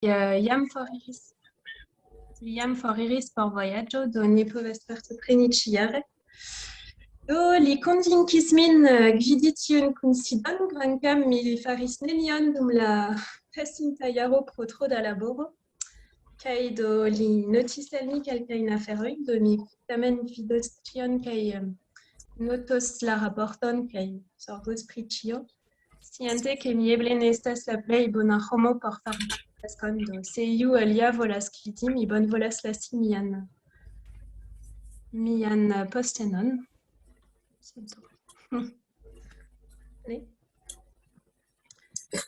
Iam foriris por vojaĝo, do ne povas partopreni ĉi-jare. Do li konvinkis min gvidi tiun kunsidon, kvankam mi faris nenion dum la pasinta jaro pro tro da laboro. Kaj do li notis al mi kelkajn aferojn, do mi tamen vidos tion kaj notos la raporton kaj zorgos pri ĉio. Sciante ke mi eble ne estas la plej bona homo por fari taskon, do se iu alia volas gvidi, mi bonvolas lasi mian postenon.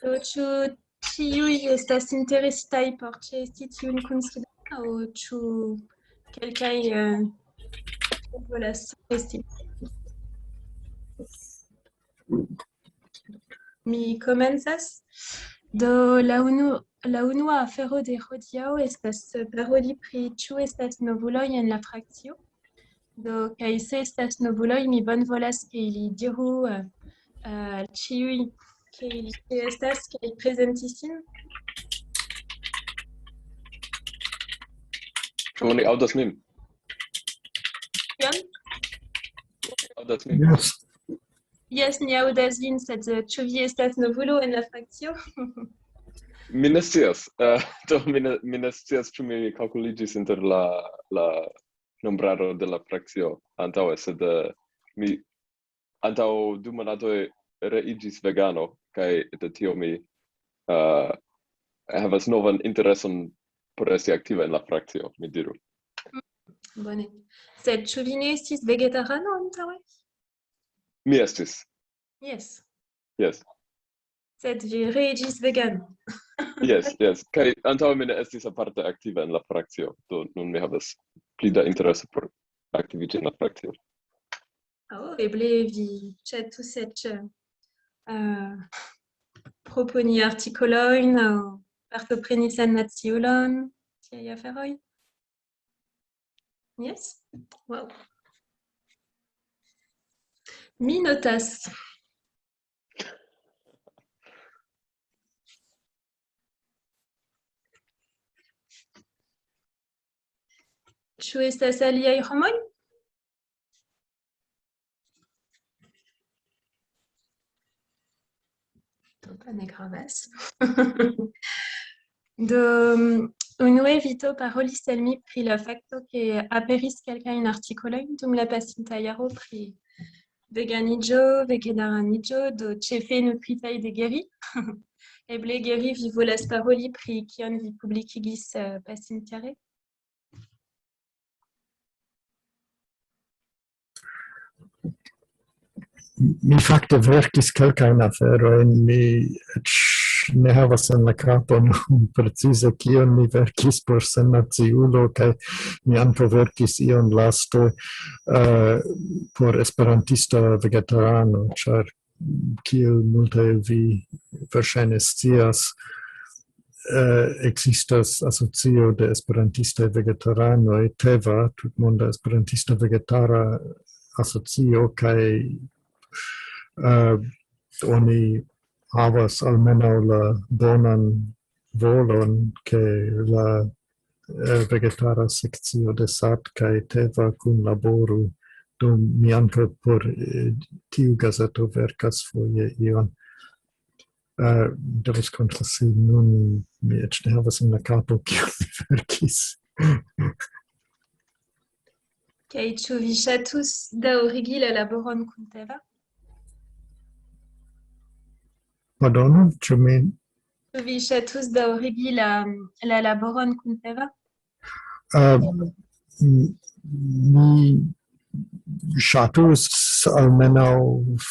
Do ĉu ĉiuj estas interesitaj por ĉeesti tiun kunsidon aŭ ĉu kelkaj volas esti? Mi komencas. Do la unua afero de hodiaŭ estas paroli pri ĉu estas novuloj en la frakcio. Do kaj se estas novuloj, mi bonvolas ke ili diru al ĉiuj ke ili estas kaj prezenti sin. Ĉu oni aŭdas min? Kion? Aŭdas min? Yes. Jes, ni aŭdas vin, sed ĉu vi estas novulo en la frakcio? Mi ne scias. Do mi ne scias ĉu mi kalkuliĝis inter la nombraro de la frakcio antaŭe, sed mi antaŭ 2 monatoj reiĝis vegano kaj de tio mi havas novan intereson por esti aktiva en la frakcio, mi diru. Bone. Sed ĉu vi ne estis vegetarano antaŭe? Mi estis. Yes. Yes. Sed vi reiĝis vegano. Yes. Kaj antaŭe mi ne estis aparte aktiva en la frakcio, do nun mi havas pli da intereso por aktiviĝi en la frakcio. Eble vi ŝatus eĉ proponi artikolojn aŭ partopreni sennaciulon, tiaj aferoj. Yes? Wow. Mi notas. Ĉu estas aliaj homoj? Ne gravas. Do unue Vito parolis al mi pri la fakto ke aperis kelkajn artikolojn dum la pasinta jaro pri veganiĝo, vegetaraniĝo, do ĉefe nutritaj de Geri. Eble Geri, vi volas paroli pri kion vi publikigis pasintjare? Mi fakte verkis kelkajn aferojn, mi eĉ ne havas en la kapo precize kion mi verkis por sennaciulo, kaj mi ankaŭ verkis ion laste por esperantista vegetarano, ĉar kiel multe vi verŝajne scias, existas asocio de esperantistaj vegetaranoj, TEVA, tutmonda esperantista vegetara asocio, kaj oni havas almenaŭ la bonan volon ke la vegetara sekcio de SAT kaj TEVA kunlaboru. Do mi ankaŭ por tiu gazeto verkas foje ion. Devas konfesi, nun mi eĉ ne havas en la kapo kion mi verkis. Kaj ĉu vi ŝatus daŭrigi la laboron kun TEVA? Pardonu, ĉu mi? Ĉu vi ŝatus daŭrigi la laboron kun TEVA? Mi ŝatus almenaŭ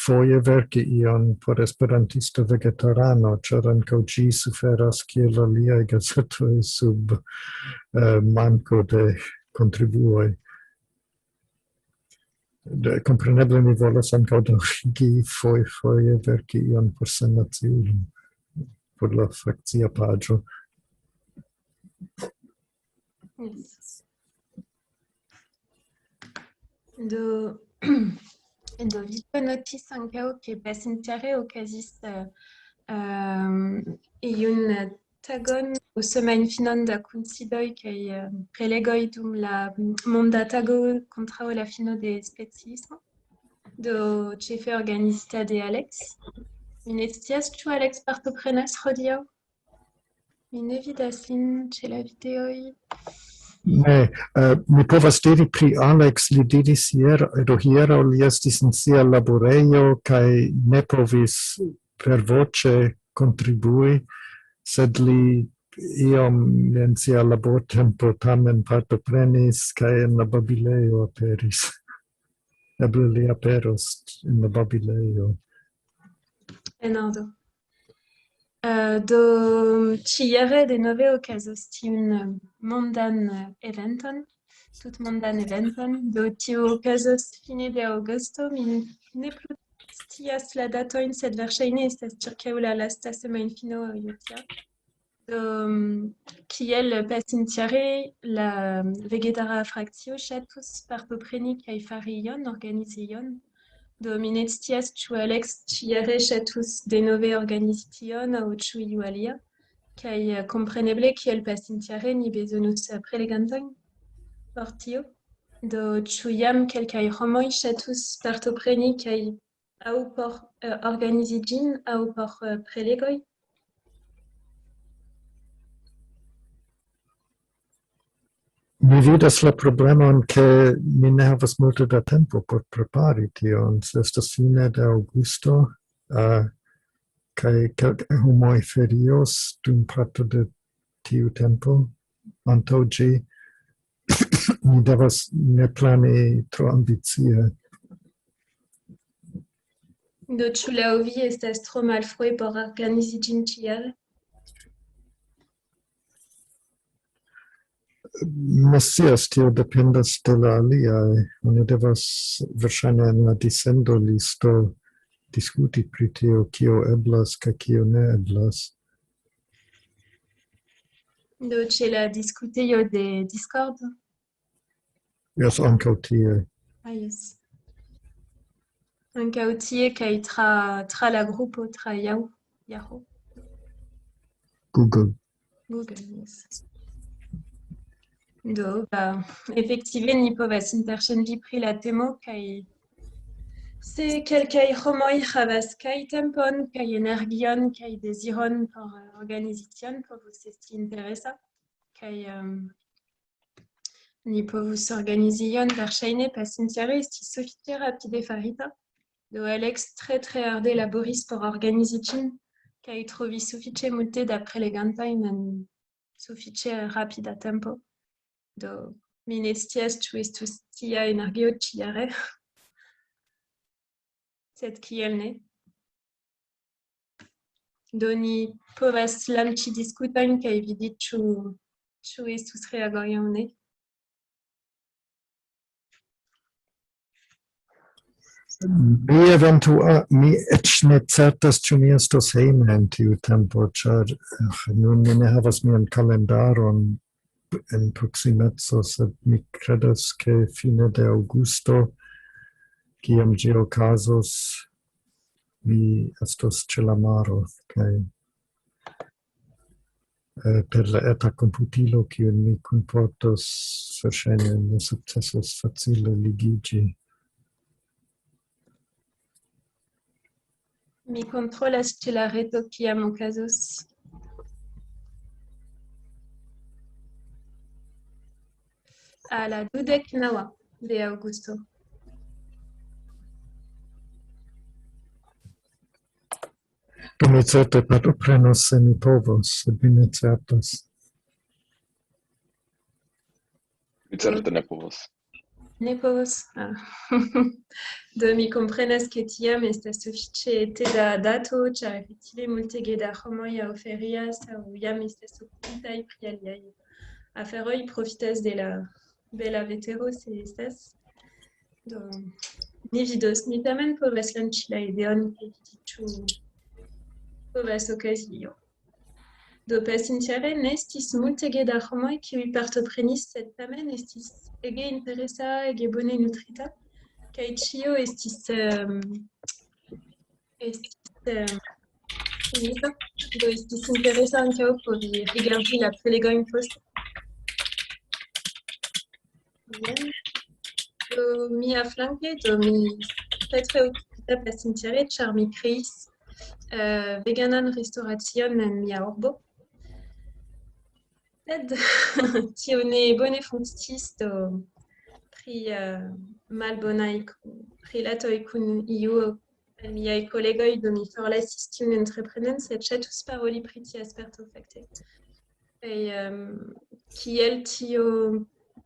foje verki ion por esperantista vegetarano, ĉar ankaŭ ĝi suferas kiel aliaj gazetoj sub manko de kontribuoj. Kompreneble mi volas ankaŭ daŭrigi foje verki ion por sennaciulo, por la frakcia paĝo. Yes. Do Vito notis ankaŭ ke pasintjare okazis iun tagon o semaine finon da kunsidoi kai prelegoi dum la mondatago contra la fino de specismo do chefe organizita de Alex. Min estias tu Alex partoprenas hodiaŭ? Mi ne vidas lin ĉe la videoj. Ne, mi povas diri pri Alex, li diris hieraŭ li estis en sia laborejo kaj ne povis pervoĉe kontribui, sed li iom en sia labortempo tamen partoprenis kaj en la babilejo aperis. Eble li aperos en la babilejo. En ordo. Do ĉiare denove okazos tiun mondan eventon, tutmondan eventon. Do tio okazos fine de aŭgusto. Mi ne plu scias la datojn, sed verŝajne estas ĉirkaŭ la lasta semajnfino jutia. Do kiel pasintjare la vegetara frakcio ŝatus partopreni kaj fari ion, organizi ion. Do mi ne scias ĉu Alex ĉiare ŝatus denove organizi tion aŭ ĉu iu alia. Kaj kompreneble kiel pasintjare ni bezonus prelegantojn por tio. Do ĉu jam kelkaj homoj ŝatus partopreni kaj aŭ por organizi ĝin aŭ por prelegoj? Mi vidas la problemon ke mi ne havas multe da tempo por prepari tion. Estas fine de aŭgusto, kaj kelkaj homoj ferios dum parto de tiu tempo. Antaŭ ĝi mi devas ne plani tro ambicie. Do ĉu laŭ vi estas tro malfrue por organizi ĝin ĉiare? Ne scias, tio dependas de la aliaj. Oni devas verŝajne en la dissendolisto diskuti pri tio, kio eblas kaj kio ne eblas. Do ĉe la diskutejo de Discord? Jes, ankaŭ tie. Jes. Ankaŭ tie kaj tra la grupo, tra Yahoo. Google. Google, yes. Do, efektive ni povas interŝanĝi pri la temo kaj se kelkaj homoj havas kaj tempon kaj energion kaj deziron por organizi tion, povus esti interesa kaj ni povus organizi ion verŝajne pasintjare estis sufiĉe rapide farita. Do Alex tre arde laboris por organizi ĝin kaj trovis sufiĉe multe da prelegantojn en sufiĉe rapida tempo. Do mi ne scias ĉu estus tia energio ĉiare, sed kiel ne. Do ni povas lanĉi diskutojn kaj vidi ĉu estus reagoj aŭ ne. Mi eĉ ne certas, ĉu mi estos hejme en tiu tempo, ĉar nun mi ne havas mian kalendaron en proksimeco, sed mi kredas ke fine de aŭgusto, kiam ĝi okazos, mi estos ĉe la maro kaj per la eta komputilo, kiun mi kunportos, verŝajne ne sukcesos facile ligiĝi. Mi kontrolas ĉe la reto kiam okazos. A la 29 de aŭgusto. Do mi certe partoprenos se mi povos, sed mi ne certas. Mi certe ne povos. Ne povos? Do mi komprenas ke tiam estas sufiĉe ete da dato, ĉar efektive multege da homoj aŭ ferias aŭ jam estas okupitaj pri aliaj aferoj, profitas de la bela vetero se estas. Do ni vidos, ni tamen povas lanĉi la ideon kaj vidi ĉu povas okazi io. Do pasintjare ne estis multege da homoj kiuj partoprenis, sed tamen estis ege interesa, ege bone nutrita, kaj ĉio estis finito. Dovresti si interessa anche a povi rigardi la prelegojn poste. Bien. Do mia flanke, do mi petre occupita pasintiere, ĉar mi kreis veganan restoracion en mia urbo. Sed tio ne bone funkciis do pri malbonaj rilatoj kun iu el miaj kolegoj, do mi forlasis tiun entreprenon, sed ŝatus paroli pri tia sperto fakte. Kaj kiel tio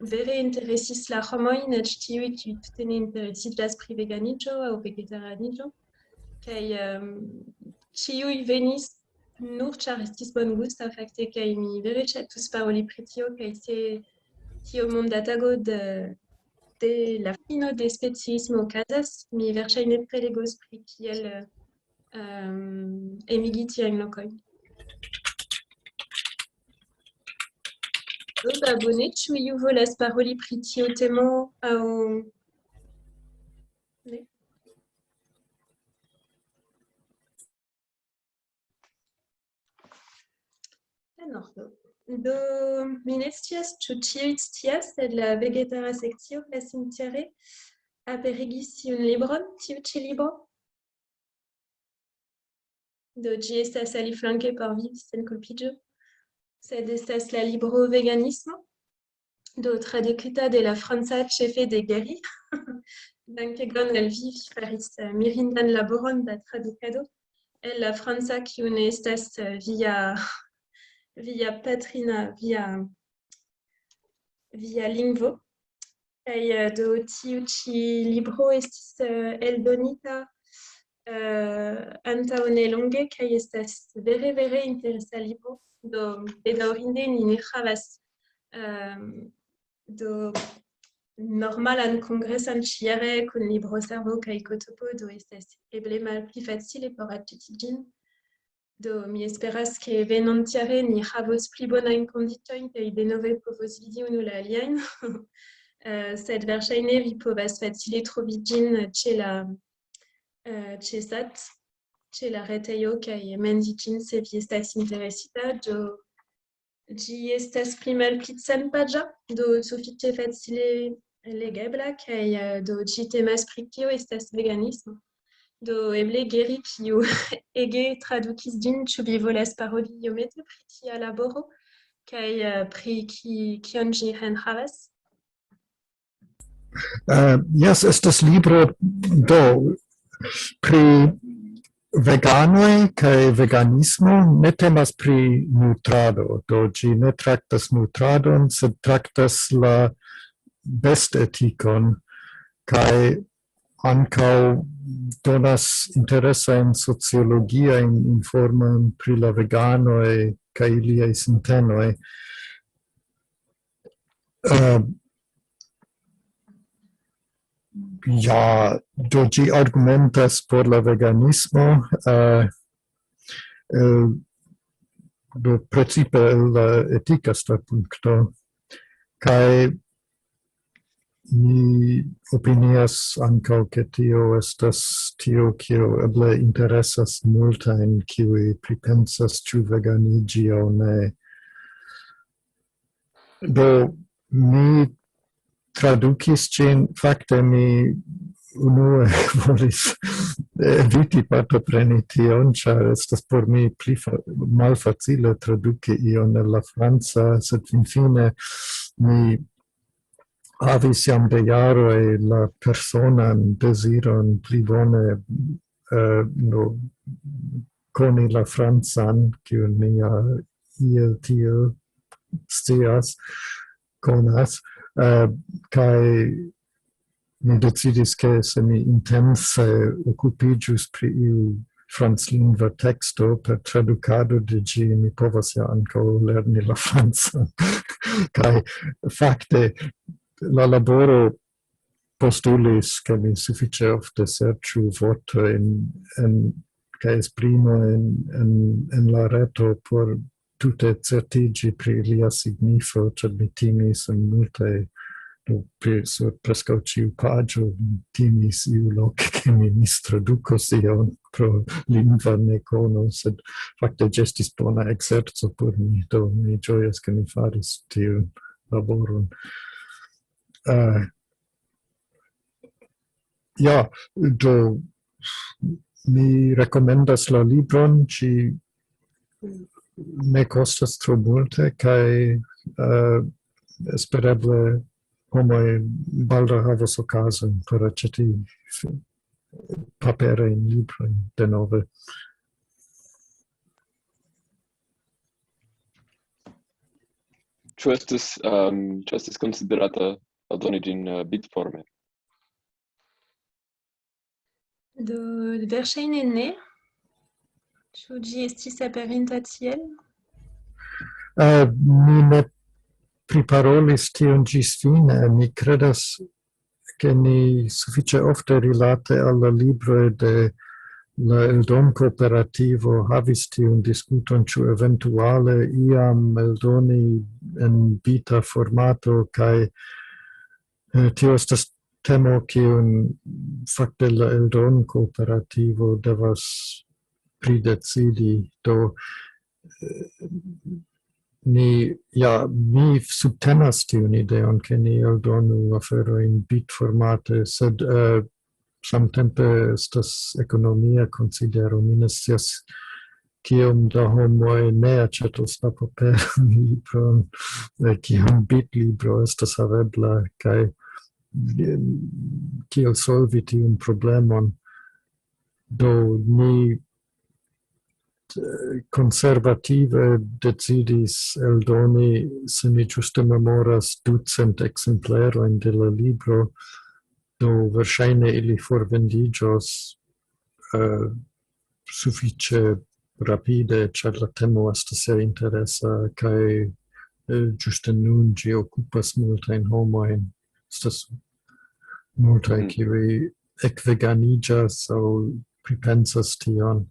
vere interesis la homojn, eĉ tiuj, kiuj tute ne interesiĝas pri veganiĝo aŭ vegetarianiĝo. Kaj ĉiuj venis nur ĉar estis bongusta fakte, kaj mi vere ŝatus paroli pri tio, kaj se tio mondatago de la fino de speciismo okazas, mi verŝajne prelegos pri kiel emigi tiajn lokojn. Bone, ĉu iu volas paroli pri tiu temo aŭ ne? Do mi ne scias ĉu ĉiuj scias, sed la vegetara sekcio pasintiere aperigis tiun libron, tiu ĉi libro. Do ĝi estas aliflanke por vi senkulpiĝo. Sed estas la libro Veganismo, do tradukita de la franca ĉefe de Geri. Dankegon al vi, vi faris mirindan laboron da tradukado el la franca, kiu ne estas via patrina, via lingvo. Kaj do tiu ĉi libro estis eldonita antaŭ nelonge, kaj estas vere interesa libro. Do bedaŭrinde ni ne havas do normalan kongresan ĉiare kun libroservo kaj kotopo, do estas eble malpli facile por aĉeti ĝin. Do mi esperas ke venontjare ni havos pli bonajn konditojn kaj denove povos vidi unu la aliajn. Sed verŝajne vi povas facile trovi ĝin ĉe SAT. Ĉe la retejo kaj mendi ĝin se vi estas interesita, do ĝi estas pli malpli senpaĝa, do sufiĉe facile legebla, kaj do ĝi temas pri kio estas veganismo. Do eble Geri, kiu ege tradukis ĝin, ĉu vi volas paroli iomete pri tia laboro kaj pri kion ĝi enhavas? Yes, estas libro do pri veganoj kaj veganismo, ne temas pri nutrado, do ĝi ne traktas nutradon, sed traktas la bestetikon kaj ankaŭ donas interesajn sociologiajn informojn pri la veganoj kaj iliaj sintenoj. Ja, do ĝi argumentas por la veganismo, do precipe el la etika standpunkto, kaj mi opinias ankaŭ ke tio estas tio, kio eble interesas multajn, kiuj pripensas ĉu veganiĝi aŭ ne. Do mi tradukis ĝin, fakte mi unue volis eviti partopreni tion, ĉar estas por mi pli malfacile traduki ion el la franca, sed finfine mi havis jam de jaroj la personan deziron pli bone koni la francan, kiun mi ja iel tiel scias, konas. Kaj mi decidis ke se mi intense okupiĝus pri iu franclingva teksto per tradukado de ĝi, mi povas ja ankaŭ lerni la francan. Kaj fakte la laboro postulis ke mi sufiĉe ofte serĉu vortojn kaj esprimojn en la reto por tute certiĝi pri lia signifo, ĉar mi timis en multaj Sur preskaŭ ĉiu paĝo timis iu loke, ke mi mistradukos ion pro lingva nekono, sed fakte ĝi estis bona ekzerco por mi, do mi ĝojas, ke mi faris tiun laboron. Ja, do mi rekomendas la libron, ĝi ne kostas tro multe kaj espereble homoj baldaŭ havos okazon por aĉeti paperajn librojn denove. Ĉu estis konsiderata eldoni ĝin bitforme? Do verŝajne ne. Ĉu ĝi estis aperinta tiel? Mi ne priparolis tion ĝis fine. Mi kredas, ke ni sufiĉe ofte rilate al la libroj de la eldon-kooperativo havis tiun diskuton, ĉu eventuale iam eldoni en bita formato, kaj tio estas temo, kiun fakte la eldon-kooperativo devas pridecidi. Do mi subtenas tiun ideon, ke ni eldonu aferojn bitformate, sed samtempe estas ekonomia konsidero. Mi ne scias kiom da homoj ne aĉetos la paperan libron, kiam bitlibro estas havebla, kaj kiel solvi tiun problemon. Do ni konservative decidis eldoni, se mi ĝuste memoras, 200 ekzemplerojn de la libro, do verŝajne ili forvendiĝos sufiĉe rapide, ĉar la temo estas sehr interesa kaj ĝuste nun ĝi okupas multajn homojn. Estas multaj, kiuj ekveganiĝas aŭ pripensas tion.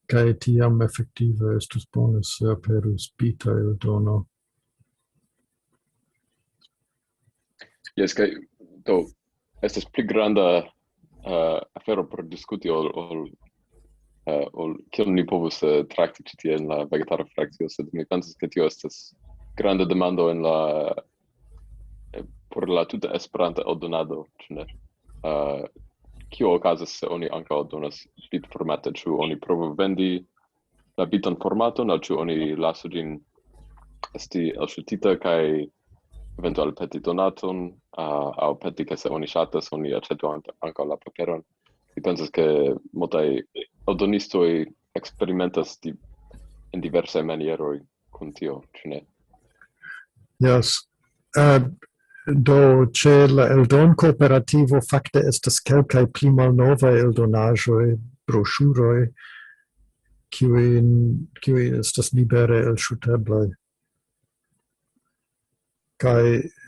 Kaj tiam efektive estus bone se aperus bita eldono. Jes, kaj do estas pli granda afero por diskuti ol kiel ni povus trakti ĉi tie en la vegetara frakcio, sed mi pensas, ke tio estas granda demando en la por la tuta Esperanta eldonado, ĉu ne? Kio okazas se oni ankaŭ donas bitformate? Ĉu oni provu vendi la bitan formaton, aŭ ĉu oni lasu ĝin esti elŝutita kaj eventuale peti donaton, aŭ peti, ke se oni ŝatas, oni aĉetu ankaŭ la paperon? Mi pensas, ke multaj eldonistoj eksperimentas en diversaj manieroj kun tio, ĉu ne? Yes. Do ĉe la eldon-kooperativo fakte estas kelkaj pli malnovaj eldonaĵoj, broŝuroj, kiuj estas libere elŝuteblaj. Kaj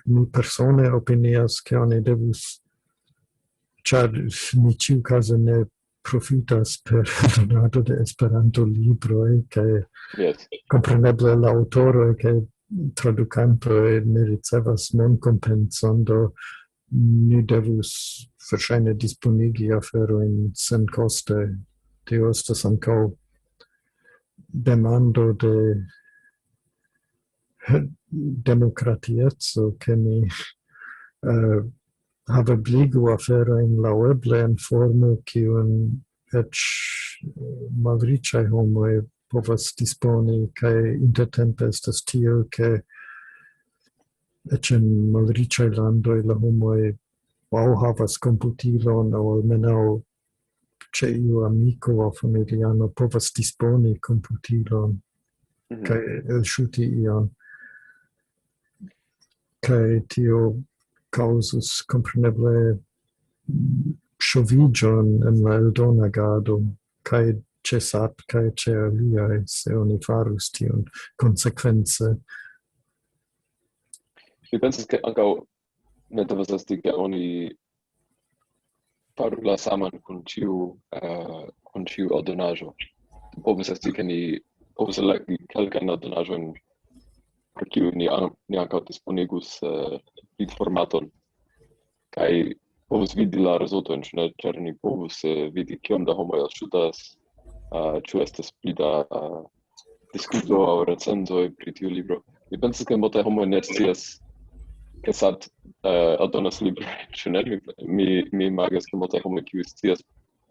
mi persone opinias, ke oni devus, ĉar mi ĉiukaze ne profitas per eldonado de Esperanto-libroj, kaj kompreneble la aŭtoroj kaj tradukantoj ne ricevas monkompencon, do ni devus verŝajne disponigi aferojn senkoste. Tio estas ankaŭ demando de demokratieco, ke ni havebligu aferojn laŭeble en formo, kiun eĉ malriĉaj homoj povas disponi, kaj intertempe estas tiel, ke eĉ en malriĉaj landoj la homoj aŭ havas komputilon, aŭ almenaŭ ĉe iu amiko aŭ familiano povas disponi komputilon kaj elŝuti ion. Kaj tio kaŭzus kompreneble ŝoviĝon en la eldonagado, kaj ĉe SAP kaj ĉe aliaj, se oni farus tion konsekvence. Mi pensas, ke ankaŭ ne devas esti, ke oni faru la saman kun ĉiu eldonaĵo. Povus esti, ke ni povus elekti kelkajn eldonaĵojn, por kiuj ni ankaŭ disponigus bitformaton, Kai povus vidi la rezulton, ĉu ne? Ĉar ni povus vidi kiom da homoj aŭskultas, ĉu estas pli da diskuto aŭ recenzoj pri tiu libro. Mi pensas, ke multaj homoj ne scias, ke SAT eldonas librojn, ĉu ne? Mi imagas, ke multaj homoj, kiuj scias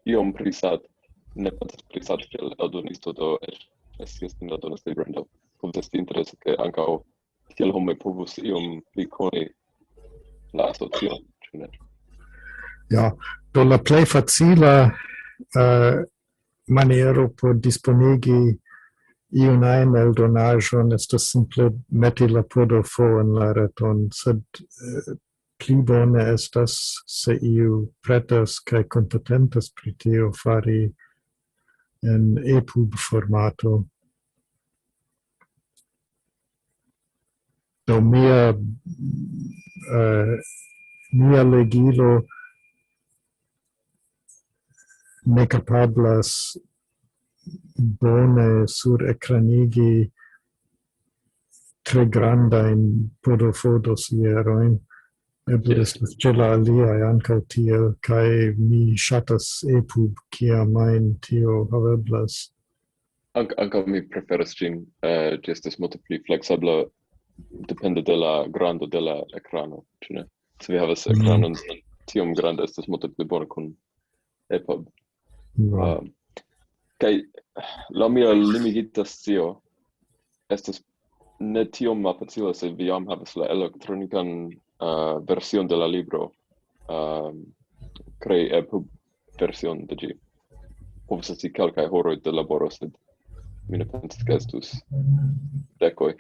iom pri SAT, ne pensas pri SAT kiel eldonisto, do eĉ ne scias, ke eldonas librojn, do povus esti interese, ke ankaŭ tiel homoj povus iom pli koni la asocion, ĉu ne? Ja, do la plej facila maniero por disponigi iun ajn eldonaĵon estas simple meti la PDF en la reton, sed pli bone estas se iu pretas kaj kompetentas pri tio fari en EPUB formato. Do mia legilo ne kapablas bone surekranigi tre grandajn PDF-dosierojn. Eble estas ĉe la aliaj ankaŭ tiel, kaj mi ŝatas EPUB kiam ajn tio haveblas. Ankaŭ mi preferas ĝin, ĝi estas multe pli fleksebla depende de la grando de la ekrano, ĉu ne? Se vi havas ekranon tiom granda, estas multe pli bone kun EPUB. Kaj laŭ mia limigita scio estas ne tiom malfacile se vi jam havas la elektronikan version de la libro, krei EPUB version de ĝi. Povas esti kelkaj horoj de laboro, sed mi ne pensas, ke estus dekoj.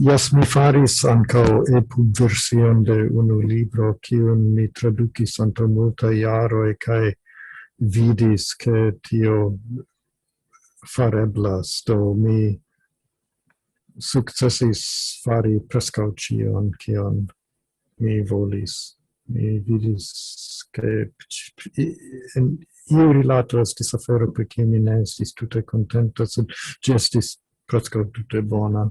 Jes, mi faris ankaŭ EPUB version de unu libro, kiun mi tradukis antaŭ multaj jaroj, kaj vidis, ke tio fareblas, do mi sukcesis fari preskaŭ ĉion, kion mi volis. Mi vidis, ke en iu rilato estis afero, pri kiu mi ne estis tute kontenta, sed ĝi estis preskaŭ tute bona.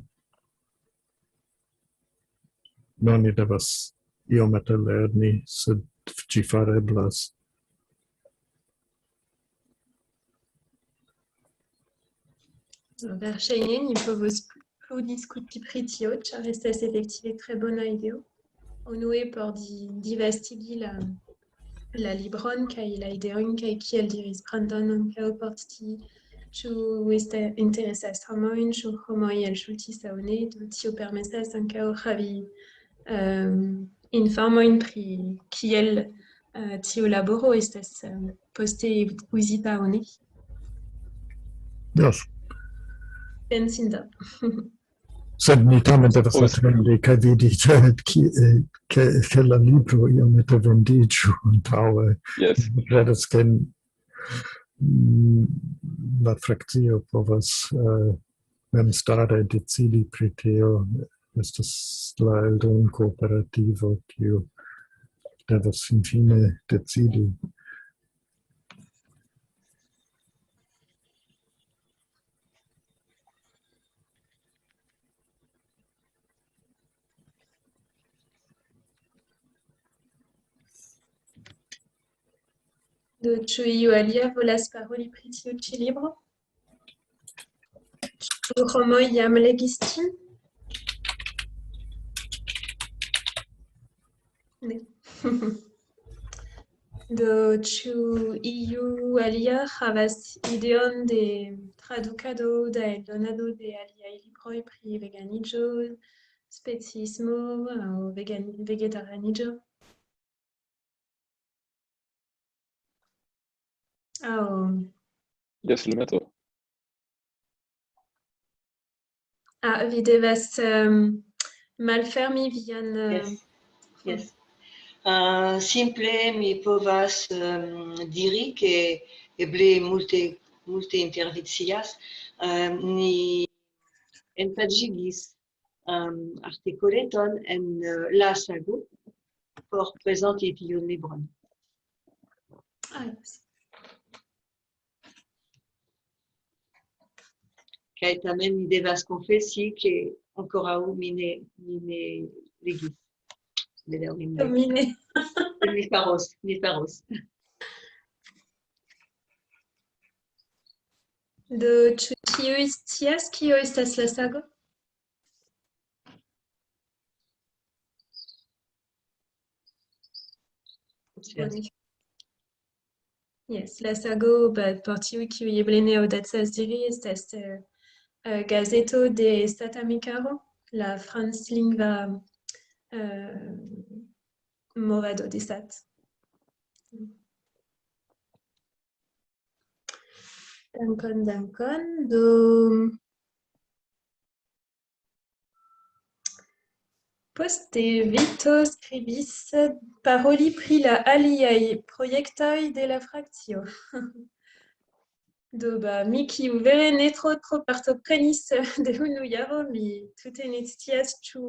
Nun ni devas iomete lerni, sed ĝi fareblas. Verŝajne ni povus plu diskuti pri tio, ĉar estas efektive tre bona ideo. Unue por divastigi la libron kaj la ideojn, kaj kiel diris Brandon ankaŭ por scii ĉu interesas homojn, ĉu homoj elŝutis aŭ ne, do tio permesas ankaŭ havi informojn pri kiel tiu laboro estas poste uzita aŭ ne. Yes. Pensinda. Sed mi tamen devas atendi kaj vidi, ke la libro iomete vendiĝu antaŭe. Yes. Mi kredas, ke la frakcio povas memstare decidi pri tio. Estas la eldon-kooperativo, kiu devas finfine decidi. Do ĉu iu alia volas paroli pri tiu ĉi libro? Ĉu homoj jam legis ĝin? Ne. Do ĉu iu alia havas ideon de tradukado da eldonado de aliaj libroj pri veganiĝo, specismo aŭ vegetarianiĝo? Yes, Lumeto. Vi devas malfermi vian... Yes. Simple mi povas diri ke eble multe intervicias ni enpaĝigis artikoleton en la sago por prezenti tiun libron. Yes. Kaj tamen mi devas konfesi ke ankoraŭ mi ne legis. Dominé. Mi faros. Do ĉu ĉiuj scias, kio estas la sago? Bone. Yes, la sago, por tiuj, kiuj eble ne aŭdacas diri, estas gazeto de Estatamikaro, la franclingva movado de stat. Dankon. Do poste Vito skribis paroli pri la aliaj projektoj de la frakcio. Do mi kiu vere ne tro partoprenis de unu jaro, mi tute ne scias ĉu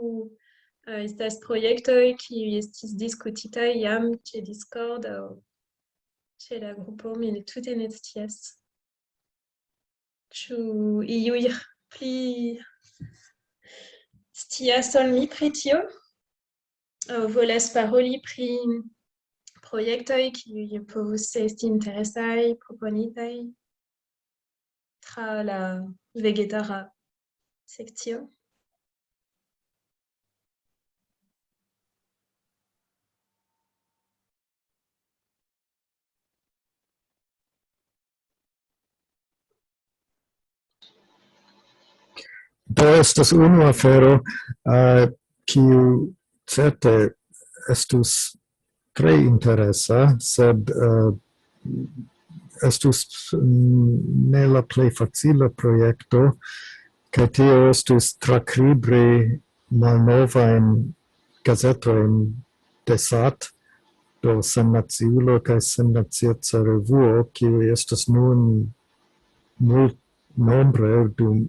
estas projektoj kiuj estis diskutitaj jam ĉe Discord aŭ ĉe la grupo, mi tute ne scias. Ĉu iuj pli scias ol mi pri tio? Aŭ volas paroli pri projektoj kiuj povus esti interesaj, proponitaj tra la vegetara sekcio. Do estas unu afero, kiu certe estus tre interesa, sed estus ne la plej facila projekto, kaj tio estus trakribri malnovajn gazetojn de SAT, do Sennaciulo kaj Sennacieca Revuo, kiuj estas nun multnombre dum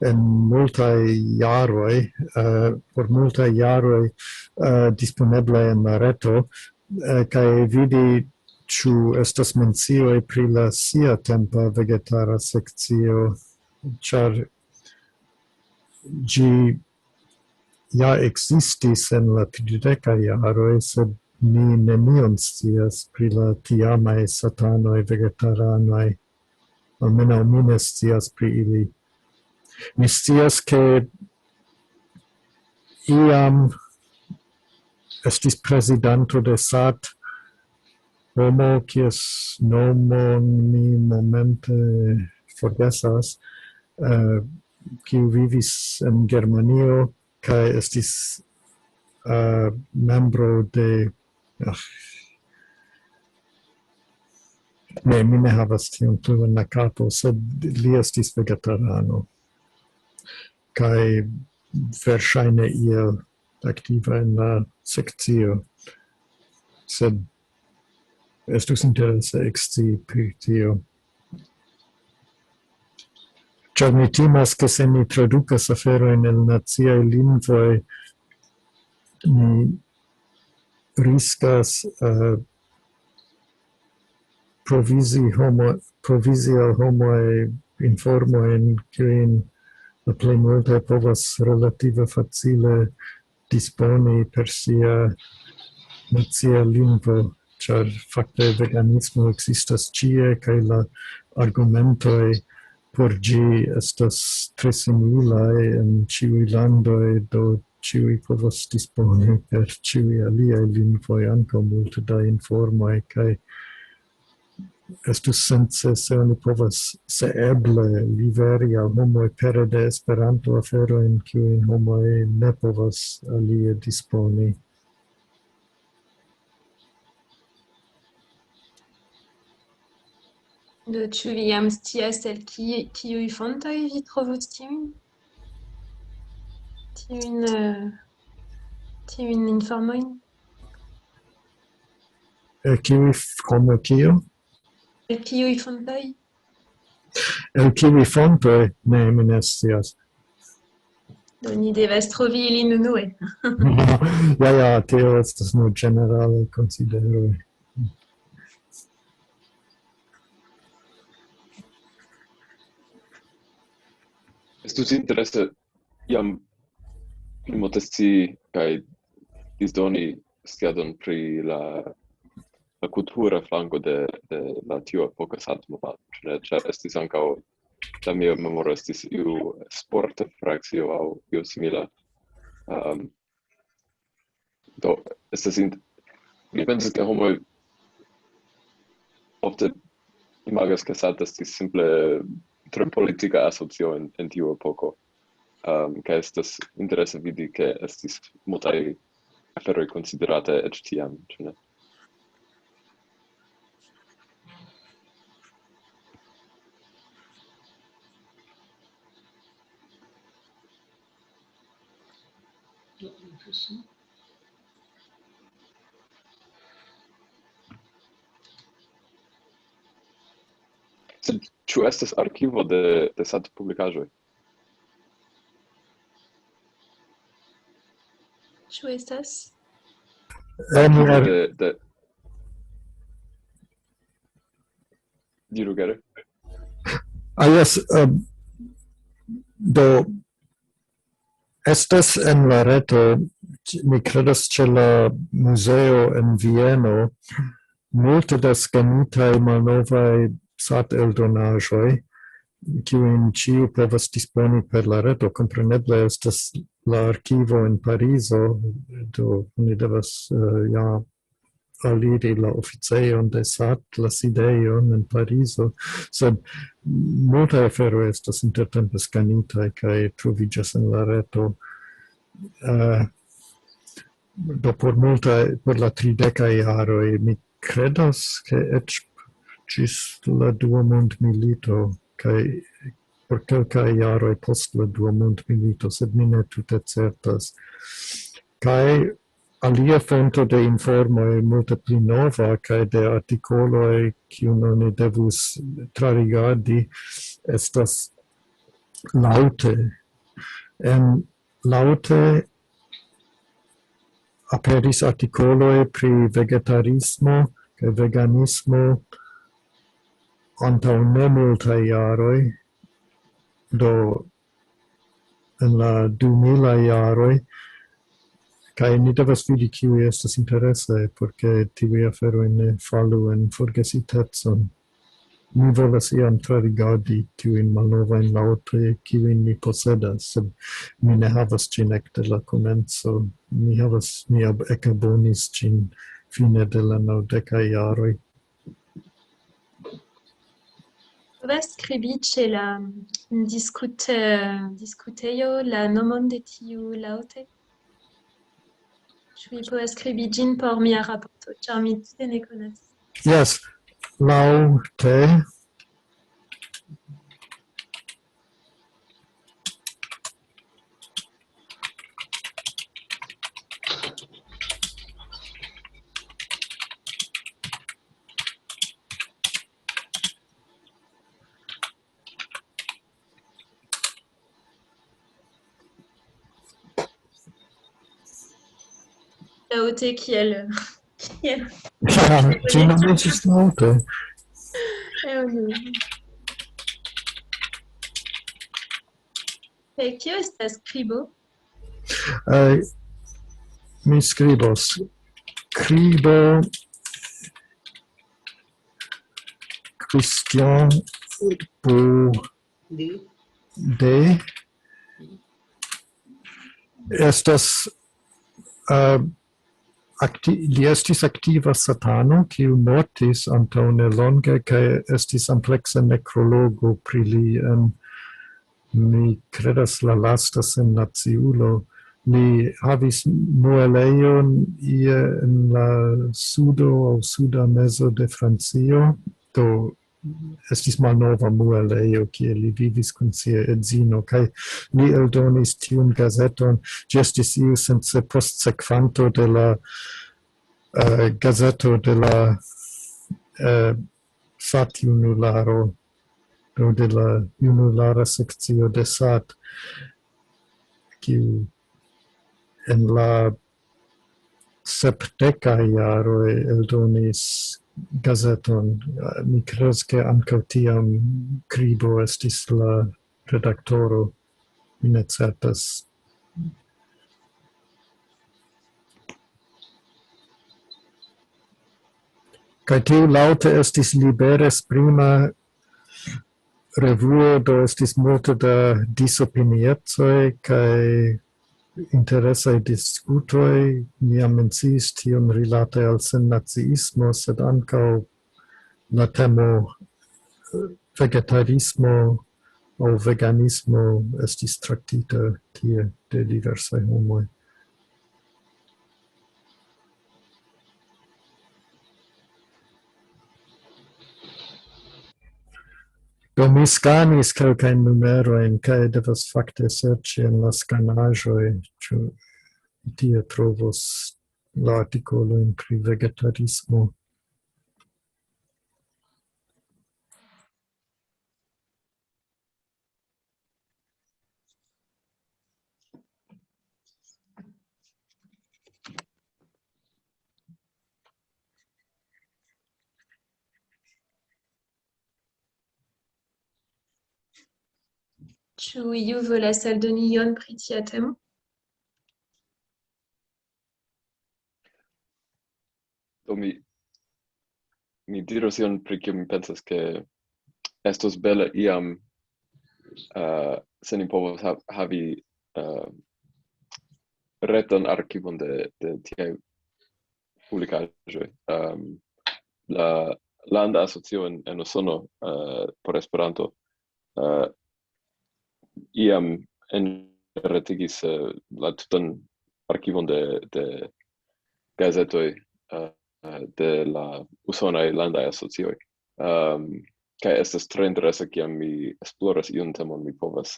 en multaj jaroj, por multaj jaroj disponeblaj en la reto, kaj vidi ĉu estas mencioj pri la siatempa vegetara sekcio, ĉar ĝi ja ekzistis en la 30-aj jaroj, sed mi nenion scias pri la tiamaj satanoj vegetaranoj, almenaŭ mi ne scias pri ili. Mi scias che iam estis presidento de SAT homo kies nomon mi momente forgesas, kiu vivis en Germanio kaj estis membro de ne, mi ne havas tion plu en la kapo, sed li estis vegetarano. Kaj verŝajne iel aktiva en la sekcio. Sed estus interese ekscii pri tio. Ĉar mi timas, ke se mi tradukas aferojn en naciaj lingvoj, mi riskas provizi al homoj informojn, kiujn la plej multaj povas relative facile disponi per sia nacia lingvo, ĉar fakte veganismo ekzistas ĉie kaj la argumentoj por ĝi estas tre similaj en ĉiuj landoj, do ĉiuj povas disponi per ĉiuj aliaj lingvoj ankaŭ multe da informoj, kaj estus sense se oni povas, se eble, liveri al homoj pere de Esperanto aferojn kiujn homoj ne povas alie disponi. Do ĉu vi jam scias el kiuj fontoj vi trovos tiujn informojn? Kiuj homo kio? El kiuj fontoj? El kiuj fontoj? Ne, mi ne scias. Do ni devas trovi ilin unue. Ja, tio estas nur ĝeneralaj konsideroj. Estus interese jam pli multe scii kaj disdoni sciadon pri la cultura flanco de la tiu epoca satmova, ĉar estis ankaŭ la mia memoro estis iu sporta frakcio aŭ io simila. Do estas mi pensas ke homoj ofte imagas ke SAT estis simple tre politika asocio en tiu epoko. Kaj estas interese vidi ke estis multaj aferoj konsiderate eĉ tiam, ĉu ne? Sed ĉu estas arkivo de SAT publikaĵoj? Ĉu estas? Arkivo de diru Gary. Yes, do estas en la reto, mi credas ĉe la muzeo en Vieno, multe da skanitaj malnovaj SAT-eldonaĵoj, kiujn ĉiu povas disponi per la reto. Kompreneble estas la arkivo en Parizo, do ni devas ja aliri la oficejon de SAT, la sidejon en Parizo, sed multaj aferoj estas intertempe skanitaj kaj troviĝas en la reto. Do por la 30 jaroj mi credas ke eĉ ĝis la dua mondmilito kaj por kelkaj jaroj post la dua mondmilito, sed mi ne tute certas. Kaj alia fonto de informoj multe pli nova kaj de artikoloj kiujn oni devus trarigardi estas Laŭte. En Laŭte aperis artikoloj pri vegetarismo kaj veganismo antaŭ ne multaj jaroj, do en la 2000 jaroj, kaj ni devas vidi kiuj estas interesaj, por ke tiuj aferoj ne falu en forgesitecon. Mi volas iam trarigardi tiujn malnovajn Laŭte, kiujn mi posedas, sed mi ne havas ĝin ekde la komenco. Mi ekabonis ĝin fine de la 90 jaroj. Povas skribi ĉe la diskutejo la nomon de tiu Laŭte? Ĉu vi povas skribi ĝin por mia raporto, ĉar mi tute ne konas. Yes, Laŭte. Laŭte kiel Ja, ĝi nomiĝis Laŭte. Kaj kio estas skribo? Mi skribos. Skribo Christian Boudet estas li estis aktiva satano, kiu mortis antaŭ nelonge kaj estis ampleksa nekrologo pri li en, mi kredas, la lasta sennaciulo. Li havis muelejon ie en la sudo aŭ suda mezo de Francio, do estis malnova muelejo, kie li vivis kun sia edzino, kaj li eldonis tiun gazeton. Ĝi estis iu sense postsekvanto de la gazeto de la SAT-junularo, do de la junulara sekcio de SAT, kiu en la 70 jaroj eldonis gazeton. Mi kredas ke ankaŭ tiam Kribo estis la redaktoro. Mi ne certas. Kaj tiu laŭte estis liberes prima revuo, do estis multe da disopiniecoj kaj interesaj diskutoj. Mi jam menciis tion rilate al sennaciismo, sed ankaŭ la temo vegetarismo aŭ veganismo estis traktita tie de diversaj homoj. Do mi skanis kelkajn numerojn kaj devas fakte serĉi en la skanaĵoj, ĉu tie trovos la artikolojn pri vegetarismo. Ĉu iu volas aldoni ion pri tia temo? Do mi diros ion pri kio mi pensas ke estos bele iam se ni povos havi retan archivon de tiaj publikaĵoj. La landa asocio en Usono por Esperanto iam enretigis la tutan archivon de gazetoj de la usonaj landaj asocioj. Kaj estas tre interesa, kiam mi esploras iun temon, mi povas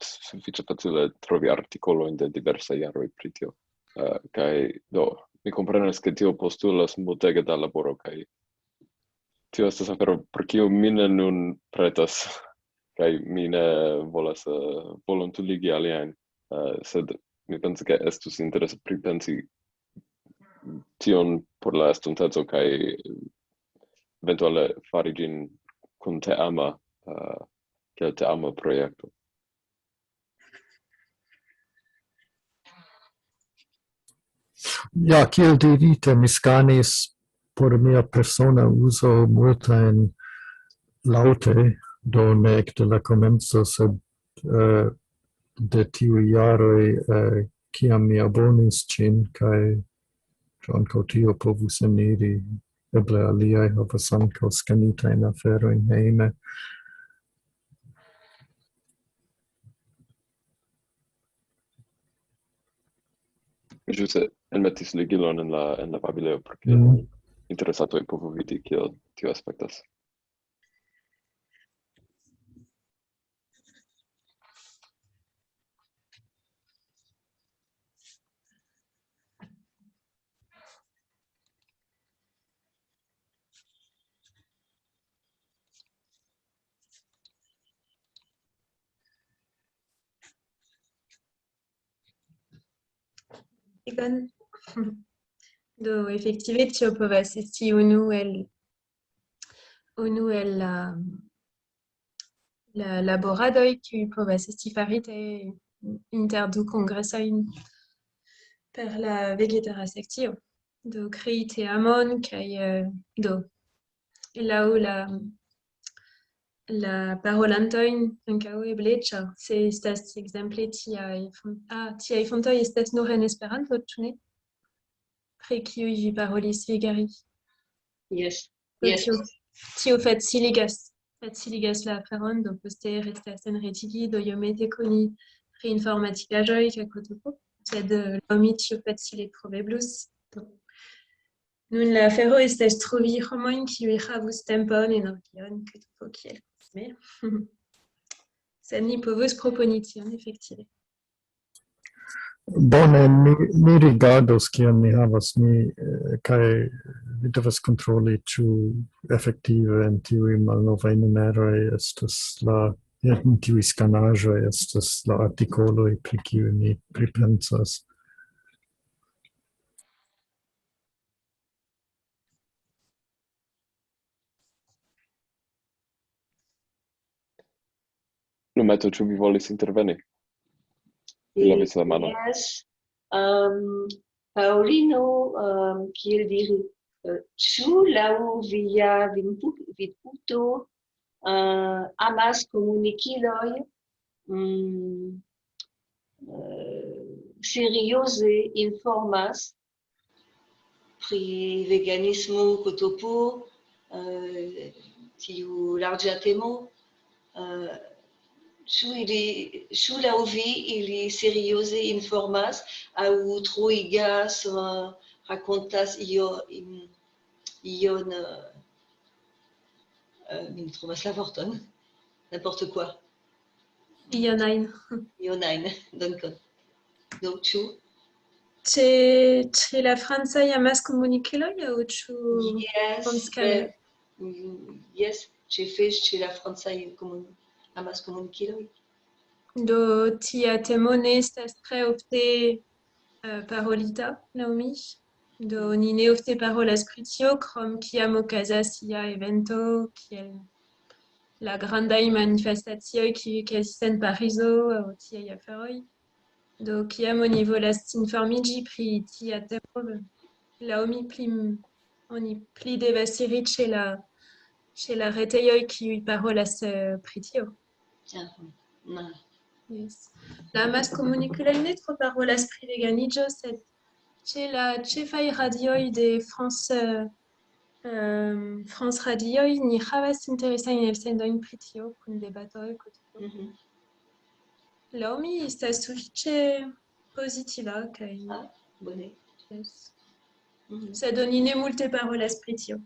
sufiĉe facile trovi artikolojn de diversaj jaroj pri tio. Kaj do mi komprenas, ke tio postulas multege da laboro, kaj tio estas afero por kiu mi ne nun pretas, kaj mi ne volas volontuligi aliajn, sed mi pensas, ke estus interese pripensi tion por la estonteco kaj eventuale fari ĝin kun teama kiel teama projekto. Ja, kiel dirite, mi skanis por mia persona uzo multajn laŭte, do ne ekde la komenco, sed de tiuj jaroj, kiam mi abonis ĝin, kaj ankaŭ tio povus eniri, eble aliaj havas ankaŭ skanitajn aferojn hejme. Mi ĵuse enmetis ligilon en la babileo, por ke interesatoj povu vidi kiel tio aspektas. Egon. Do efektive tio povas esti unu el la laboradoj kiuj povas esti faritaj inter du kongresojn per la vegetara sekcio. Do krei teamon kaj do laŭ la parolantojn ankaŭ eble, ĉar se estas ekzemple tiaj fontoj estas nur en Esperanto, ĉu ne? Pri kiuj vi parolis vegari. Yes. Do Yes. tio faciligas la aferon, do poste restas enretigi, do iomete koni pri informatikaĵoj kaj kotoko, sed laŭ mi tio facile troveblus. Nun la afero estas trovi homojn kiuj havus tempon, energion, kotoko kiel kutime. Sed ni povus proponi tion efektive. Bone, mi rigardos kion mi havas, kaj mi devas kontroli, ĉu efektive en tiuj malnovaj numeroj estas en tiuj skanaĵoj estas la artikoloj, pri kiuj mi pripensas. Numeto, ĉu vi volis interveni? Vi levis la manon. Yes. Paulino, kiel diri, Ĉu laŭ via vidpunkto amaskomunikiloj serioze informas pri veganismo, kotopo, tiu larĝa temo? Ĉu laŭ vi ili serioze informas aŭ troigas, rakontas ion, mi ne trovas la vorton, n'importe quoi. Ionain. Ionain, dankon. Do, ĉu? Ĉe la francaj amaskomunikiloj aŭ ĉu Yes, mondskale? yes, ĉefe ĉe la francaj amaskomunikiloj. Do tia temo ne estas tre ofte parolita, laŭ mi. Do ni ne ofte parolas pri tio, krom kiam okazas ia evento, kiel la grandaj manifestacioj kiuj okazis en Parizo aŭ tiaj aferoj. Do kiam oni volas informiĝi pri tia temo, laŭ mi oni pli devas iri ĉe la retejoj kiuj parolas pri tio. Yes. La amaskomunikiloj ne tro parolas pri veganiĝo, sed ĉe la ĉefaj radioj de France radioj ni havas interesajn elsendojn pri tio kun debatoj. Laŭ mi estas sufiĉe pozitiva kaj Bone. yes. Sed oni ne multe parolas pri tio.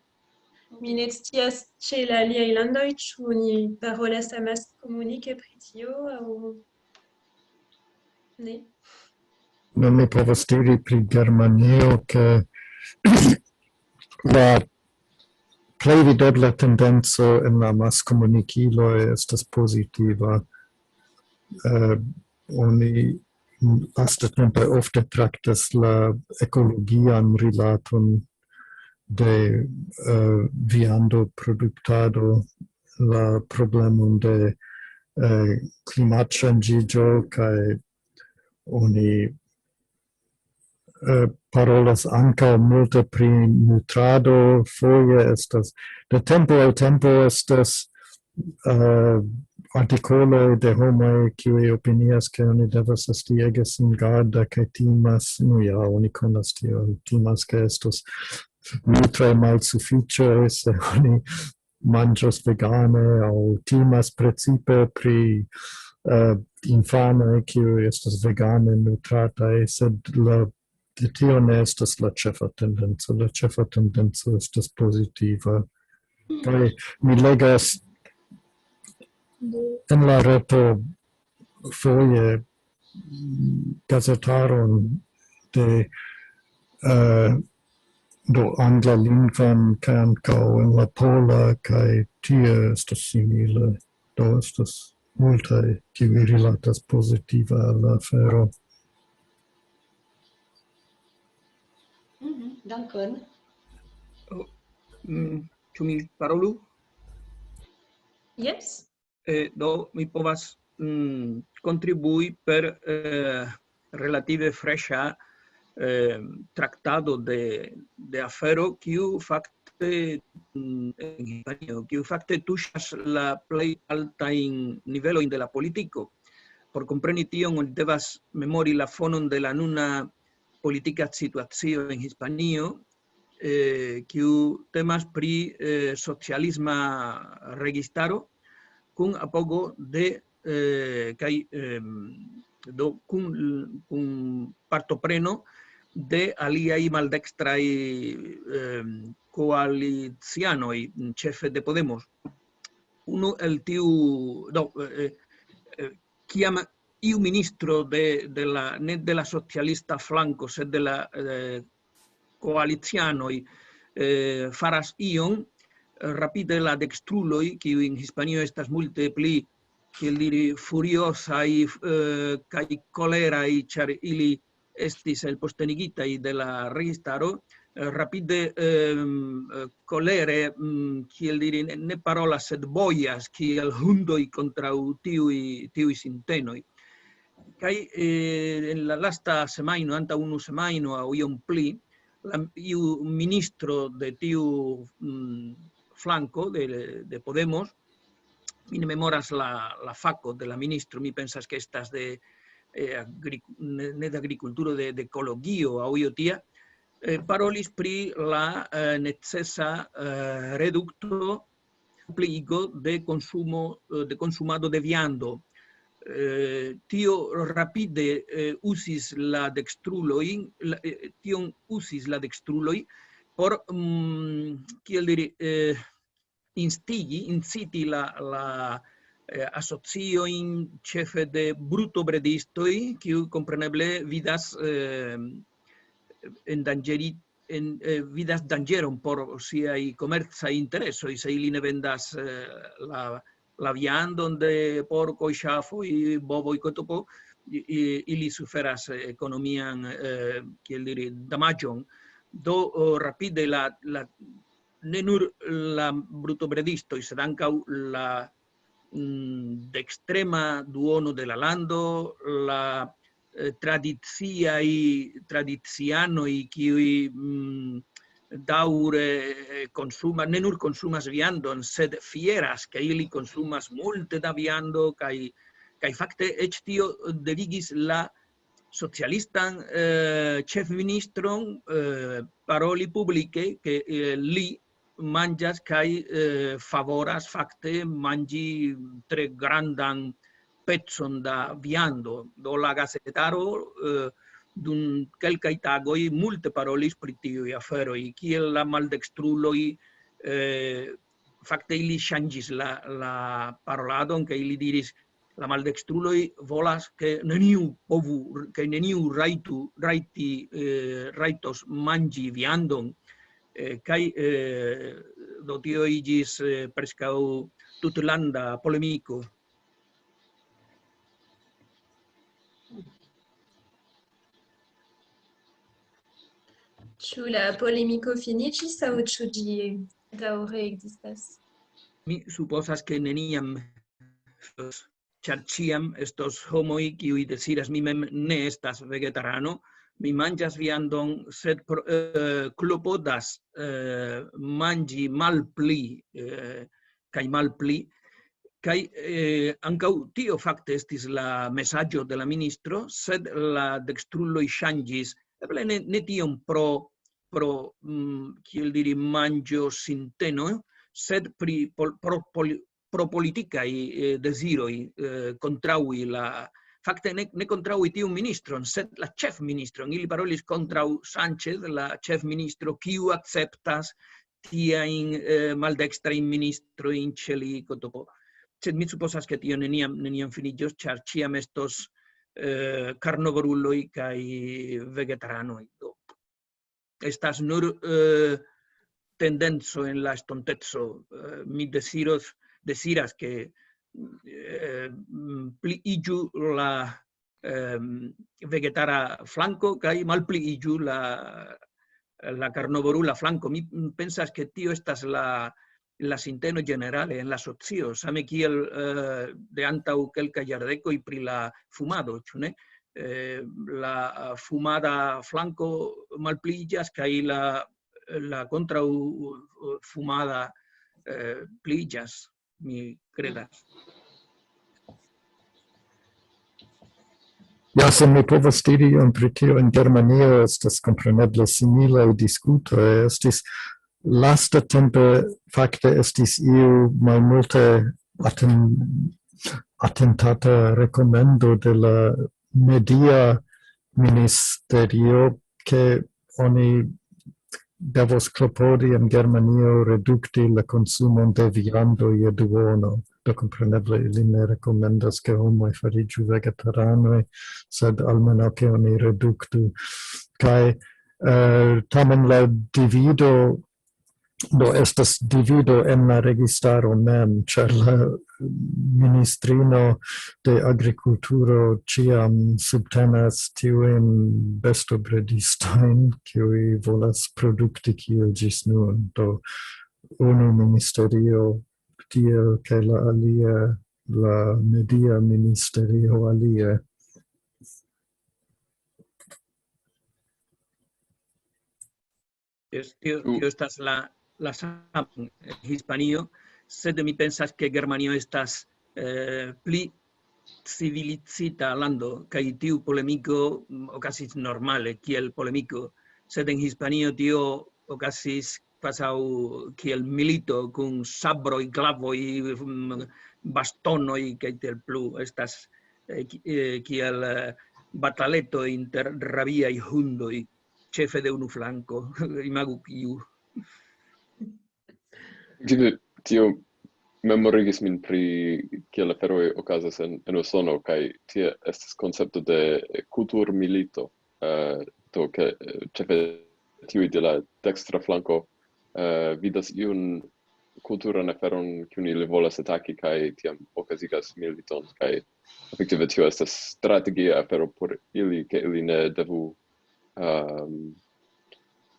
Mi ne scias ĉe la aliaj landoj ĉu oni parolas amaskomunike pri tio aŭ ne. Non mi povas diri pri Germanio che la plej videbla tendenco en la amaskomunikiloj estas pozitiva. Oni lastatempe ofte traktas la ekologian rilaton de viando produktado, la problemon de klimatŝanĝiĝo kaj oni parolas ankaŭ multe pri nutrado, foje estas de tempo al tempo estas artikoloj de homoj kiuj opinias ke oni devas esti ege singarda kaj timas, oni konas tion, timas ke estos nutraj malsufiĉoj se oni manĝos vegane aŭ timas precipe pri infanoj kiuj estas vegane nutrataj, sed tio ne estas la ĉefa tendenco. La ĉefa tendenco estas pozitiva. Kaj mi legas en la reto foje gazetaron de do angla lingvan kaj ankaŭ en la pola kaj tie estas simile. Do estas multaj kiuj rilatas pozitiva al la afero. Dankon. Ĉu mi parolu? Yes. Do mi povas kontribui per relative freŝa traktado de afero kiu fakte en Hispanio, kiu fakte tuŝas la plej altajn nivelojn de la politiko. Por kompreni tion oni devas memori la fonon de la nuna politika situacio en Hispanio, kiu temas pri socialisma registaro kun apogo de kaj do kun partopreno de aliaj maldekstraj koalicianoj, ĉefe de Podemos. Unu el tiu kiam iu ministro ne de la socialista flanko, sed de la koalicianoj faras ion, rapide la dextruloj, kiuj en Hispanio estas multe pli, kiel diri, furiosaj kaj koleraj, ĉar ili estis elpostenigitaj de la registaro, rapide kolere, kiel diri, ne parolas, sed bojas, kiel hundoj kontraŭ tiuj sintenoj. Kaj en la lasta semajno, antaŭ unu semajno aŭ iom pli, iu ministro de tiu flanco de Podemos, mi ne memoras la faco de la ministro, mi pensas que estas de ne d'agriculturo de ecologio aŭ io tia, parolis pri la necesa redukto pliigo de consumado de viando. Tio rapide usis la dextruloi, tion usis la dextruloi por, kiel diri, inciti la asocioin ĉefe de brutobredistoj, kiu kompreneble vidas vidas danĝeron por siaj komercaj interesoj, se ili ne vendas la viandon de porkoj, ŝafoj, bovoj, kotopo, ili suferas ekonomian, kiel diri, damaĝon. Do rapide ne nur la brutobredistoj, sed ankaŭ la dextrema duono de la lando, la tradicianoj, kiuj daŭre konsumas, ne nur konsumas viandon, sed fieras, ke ili konsumas multe da viando, kaj fakte eĉ tio devigis la socialistan ĉefministron paroli publike, ke li manĝas kaj favoras fakte manĝi tre grandan pecon da viando. Do la gazetaro dum kelkaj tagoj multe parolis pri tiuj aferoj, kiel la maldekstruloj fakte ili ŝanĝis la paroladon, kaj ili diris la maldekstruloj volas ke neniu rajtos manĝi viandon, kaj do tio iĝis preskaŭ tutlanda polemiko. Ĉu la polemiko finiĝis aŭ ĉu ĝi daŭre ekzistas? Mi supozas ke neniam, ĉar ĉiam estos homoj kiuj deziras, mi mem ne estas vegetarano, mi manĝas viandon, sed klopodas manĝi malpli kaj malpli, kaj ankaŭ tio fakte estis la mesaĝo de la ministro, sed la dekstruloj ŝanĝis, eble ne tiom pro kiel diri, manĝo sinteno, sed pro politikaj deziroj kontraŭi fakte ne kontraŭi tiun ministron, sed la ĉefministron. Ili parolis kontraŭ Sánchez, la ĉefministro, kiu akceptas tiajn maldekstrajn ministrojn ĉe li, kotopo. Sed mi supozas ke tio neniam finiĝos, ĉar ĉiam estos karnovoruloj kaj vegetaranoj. Estas nur tendenco en la estonteco. Mi deziras ke pliiĝu la vegetara flanko kaj malpliiĝu la karnovorula flanko. Mi pensas ke tio estas la sinteno ĝenerale en la socio, same kiel de antaŭ kelkaj jardekoj pri la fumado, ĉu ne? La fumada flanco malpliiĝas kaj la kontraŭ fumada pliiĝas, mi kredas. Ja, se mi povas diri iom pri tio, en Germanio estas kompreneble similaj diskutoj. Estis lastatempe fakte estis iu malmulte atentata rekomendo de la media ministerio che oni devos klopodi en Germanio redukti la konsumon de viando je duono. Do kompreneble ili ne rekomendas ke homoj fariĝu vegetaranoj, sed almenaŭ ke oni reduktu. Kaj tamen la divido do estas divido en la registaro mem, ĉar la ministrino de agrikulturo ĉiam subtenas tiujn bestobredistojn, kiuj volas produkti kiel ĝis nun. Do unu ministerio tiel kaj la alia, la media ministerio alie. Tio estas la sama en Hispanio, sed mi pensas que Germanio estas pli civilizita lando, kaj tiu polemiko okazis normale kiel polemiko, sed en Hispanio tio okazis kvazaŭ kiel milito kun sabroj, klavoj, bastonoj kaj tiel plu. Estas kiel bataleto inter rabiaj hundoj, ĉefe de unu flanko. Imagu kiu. Tio memorigis min pri kiel aferoj okazas en Usono, kaj tie estas koncepto de kulturmilito, do ke ĉefe tiuj de la dekstra flanko vidas iun kulturan aferon kiun ili volas ataki kaj tiam okazigas militon, kaj efektive tio estas strategia afero por ili, ke ili ne devu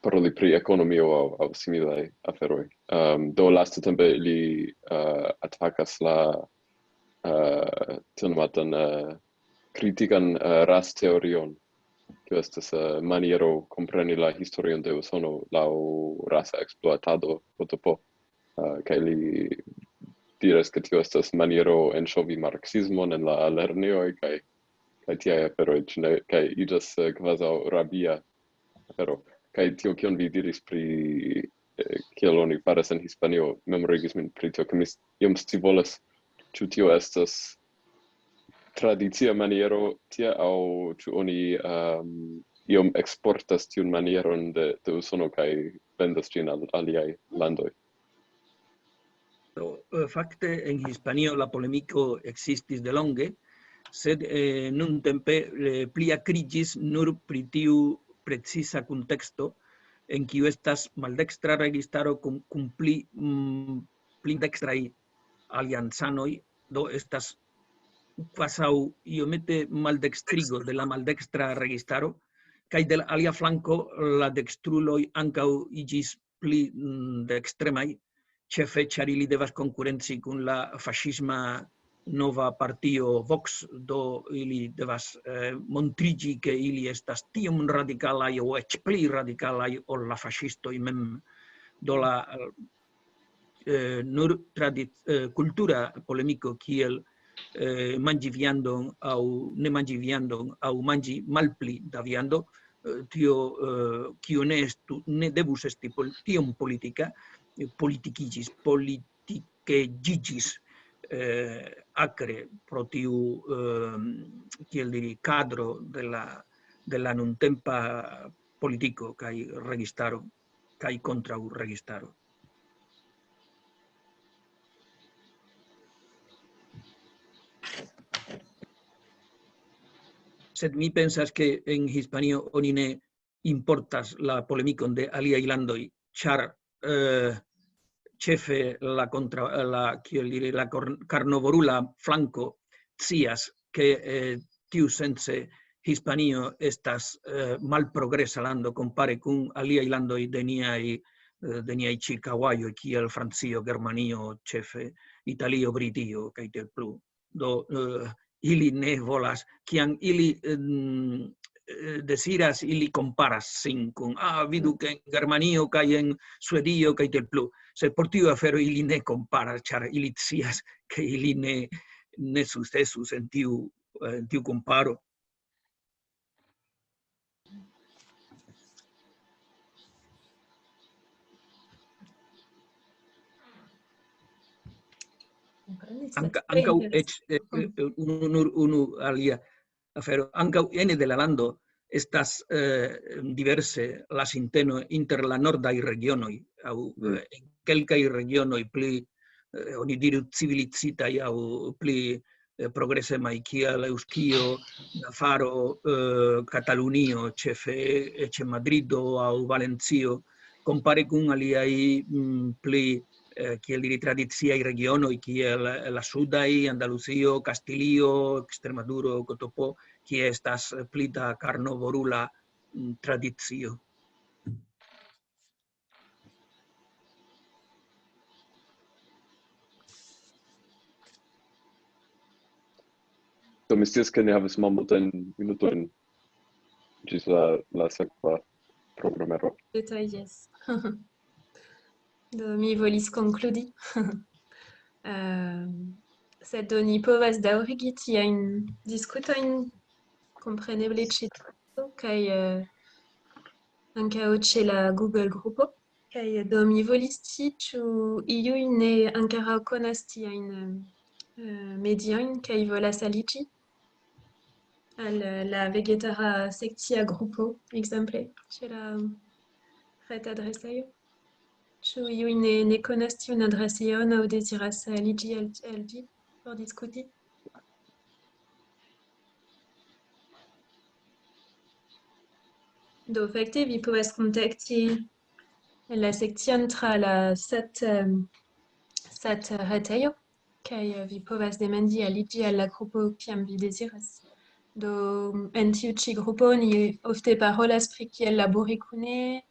paroli pri ekonomio aŭ similaj aferoj. Do lastatempe ili atakas la tinomatan kritikan rasteorion, kiu estas maniero kompreni la historion de Usono laŭ rasa ekspluatado ktp. Kaj li diras ke tio estas maniero enŝovi marksismon en la lernejoj kaj tiaj aferoj, kaj iĝas kvazaŭ rabia afero. Kaj tio, kion vi diris pri kiel oni faras en Hispanio, memorigis min pri tio, ke mi iom scivolas, ĉu tio estas tradicia maniero tie aŭ ĉu oni iom eksportas tiun manieron de Usono kaj vendas ĝin al aliaj landoj. Fakte en Hispanio la polemiko ekzistis delonge, sed nuntempe pli akriĝis nur pri tiu preciza kunteksto en kiu estas maldekstra registaro kun pli dekstraj aliancanoj, do estas kvazaŭ iomete maldekstrigo de la maldekstra registaro, kaj de la alia flanko la dekstruloj ankaŭ iĝis pli dekstremaj, ĉefe ĉar ili devas konkurenci kun la faŝisma nova partio Vox, do ili devas montriĝi ke ili estas tiom radikalaj aŭ eĉ pli radikalaj ol la faŝistoj mem. Do la nur kultura polemiko kiel manĝi viandon aŭ ne manĝi viandon aŭ manĝi malpli da viando, tio kiu ne devus esti tiom politika, politikiĝis, politikeĝiĝis acre pro tiu kiel diri kadro de la nuntempa politiko kaj registaro kaj kontraŭregistaro. Sed mi pensas ke en Hispanio oni ne importas la polemikon de aliaj landoj, ĉar ĉefe la karnovorula flanko scias ke tiusence Hispanio estas malprogresa lando kompare kun aliaj landoj de niaj ĉirkaŭaĵoj kiel Francio, Germanio, ĉefe Italio, Britio kaj tiel plu. Do ili ne volas, kiam ili desiras, ili comparas sin kun vidu ke en Germanio kaj en Suedio kaj tiel plu. Sed por tiu afero ili ne comparas, ĉar ili scias ke ili ne sukcesus en tiu komparo. Ankaŭ eĉ unu alia afero, ankaŭ ene de la lando estas diverse la sinteno inter la nordaj regionoj aŭ en kelkaj regionoj pli oni diru civilicitaj aŭ pli progresemaj kiel Eŭskio, Nafaro, Katalunio, ĉefe Madrido aŭ Valencio, kompare kun aliaj pli kiel diri tradiciaj regionoj kiel la sudaj, Andaluzio, Kastilio, Ekstremaduro, ktp, kie estas pli da karnovorula tradicio. Do mi scias ke ni havas malmultajn minutojn ĝis la sekva programero. Yes. Do mi volis konkludi. Sed do ni povas daŭrigi tiajn diskutojn kompreneble ĉe Twitter kaj ankaŭ ĉe la Google grupo. Kaj do mi volis scii, ĉu iuj ne ankoraŭ konas tiajn mediojn kaj volas aliĝi al la vegetara sekcia grupo, ekzemple ĉe la retadresejo. Ĉu iuj ne konas tiun adresejon aŭ deziras aliĝi al ĝi por diskuti? Do fakte vi povas kontakti la sekcion tra la sat retejo kaj vi povas demandi aliĝi al la grupo kiam vi deziras. Do en tiu ĉi grupo ni ofte parolas pri kiel labori kune,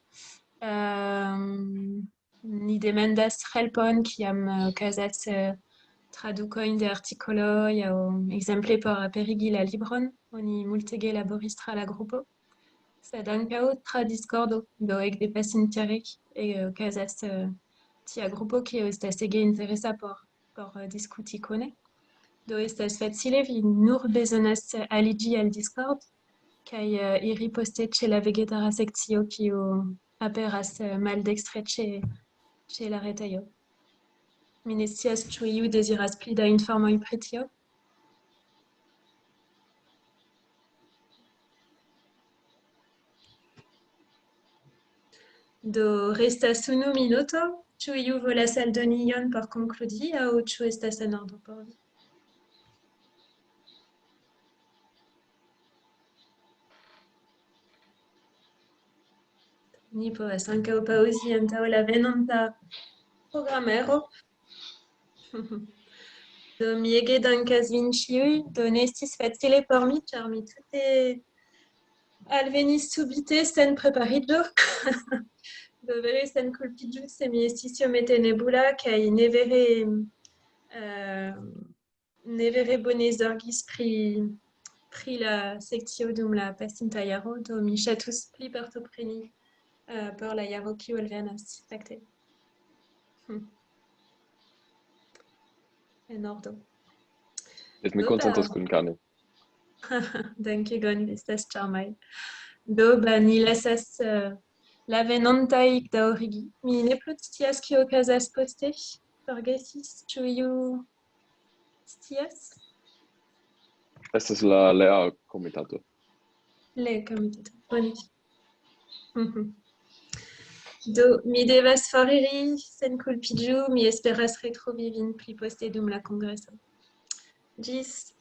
ni demandas helpon kiam okazas tradukojn de artikoloj aŭ ekzemple por aperigi la libron, oni multege laboris tra la grupo. Sed ankaŭ tra Discordo, do ekde pasintere okazas tia grupo kiu estas ege interesa por diskuti kune. Do estas facile, vi nur bezonas aliĝi al Discord kaj iri poste ĉe la vegetara sekcio kiu aperas maldekstre ĉe la retejo. Mi ne scias ĉu iu deziras pli da informoj pri tio. Do restas unu minuto. Ĉu iu volas aldoni ion por konkludi aŭ ĉu estas en ordo por vi? Ni povas ankaŭ paŭzi antaŭ la venonta programero. Do mi ege dankas vin ĉiuj. Do ne estis facile por mi, ĉar mi tute alvenis subite sen prepariĝo. Do vere senkulpiĝu se mi estis iomete nebula kaj ne vere bone zorgis pri la sekcio dum la pasinta jaro. Do mi ŝatus pli partopreni por la jaro kiu alvenas, fakte. En ordo. Mi konsentas kun Kani. Dankegon, estas ĉarmaj. Do ni lasas la venontaj daŭrigi. Mi ne plu scias kio okazas poste. Forgesis, ĉu iu scias? Estas la Lea komitato. Le komitato. Bone. Do mi devas foriri senkulpiĝu. Mi esperas retrovi vin pli poste dum la kongreso. Ĝis!